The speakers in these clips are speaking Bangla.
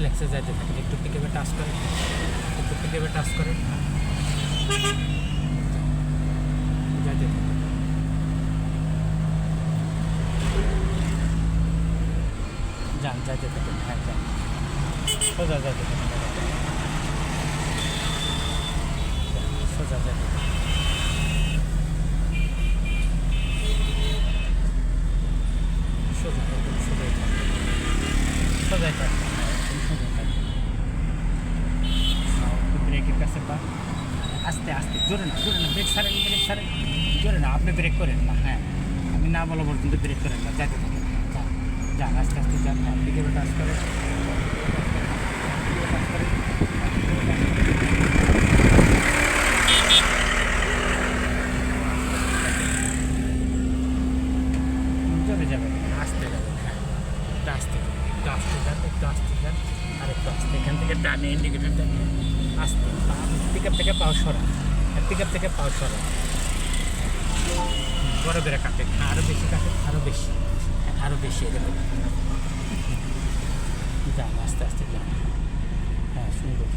রিল্যাক্সে যাইতে থাকেন, একটু পিকআপে টাচ করেন, একটু পিকআপে টাচ করেন, যাইতে থাকেন। যান, যাইতে থাকেন, হ্যাঁ যান, সোজা যাইতে থাকেন, সোজা যাইতে থাকেন। সোজা একদম সোজাই থাকবে, সোজাই থাকবে, একদম সোজাই থাকবে। একটু ব্রেকের কাছে পা, আস্তে আস্তে, জোরে না, জোরে না, ব্রেক ছাড়েন, ব্রেক ছাড়েন, জোরে না, আপনি ব্রেক করেন না, হ্যাঁ আমি না বলা পর্যন্ত ব্রেক করেন না, যাইতে থাকেন, যান যান, আস্তে আস্তে যান, হ্যাঁ পিকআপে টাচ করে, জোরে যাবেন, আস্তে যাবেন, হ্যাঁ একটু আস্তে যান, একটু আস্তে যান, একটু আস্তে যান, আর একটু আস্তে, এখান থেকে টানে ইন্ডিকেটর টানে আস্তে, পিকআপ থেকে পাও সরা, পিকআপ থেকে পাও সরা, বড় করে কাটেন, হ্যাঁ আরও বেশি কাটেন, আরও বেশি, হ্যাঁ আরও বেশি, এরকম যান, আস্তে আস্তে যান, হ্যাঁ সুন্দর,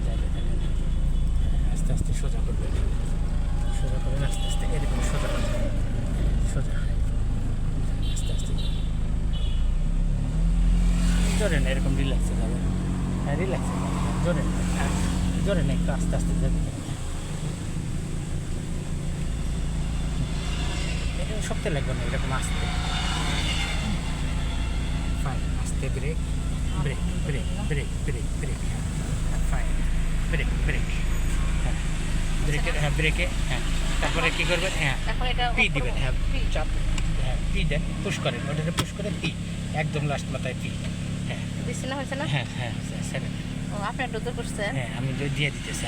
যাইতে থাকেন, আস্তে আস্তে সোজা করবেন, সোজা করবেন, আস্তে আস্তে এরকম সোজা করবেন, সোজা, আস্তে আস্তে জোরে না, এরকম রিল্যাক্সে যাবেন, হ্যাঁ রিল্যাক্সে যাবেন, জোরে না, হ্যাঁ জোরে না, একটু আস্তে আস্তে যাবেন, এরকম শক্তি লাগবে না, এরকম আস্তে, ফাইন, আস্তে brake, brake brake brake brake brake, হ্যাঁ ফাইন, ব্রেক ব্রেক, হ্যাঁ ব্রেকে, হ্যাঁ ব্রেকে, হ্যাঁ তারপরে কী করবেন, হ্যাঁ পি দিবেন, হ্যাঁ চাপ, হ্যাঁ পি দেন, পুশ করেন, ওটাকে পুশ করে পি, একদম লাস্ট মাথায় পি, হ্যাঁ দিছি না, হয়েছে না? হ্যাঁ হ্যাঁ স্যার, ও আপনি একটু দূর করছেন। হ্যাঁ আমি দিয়ে দিতেছি,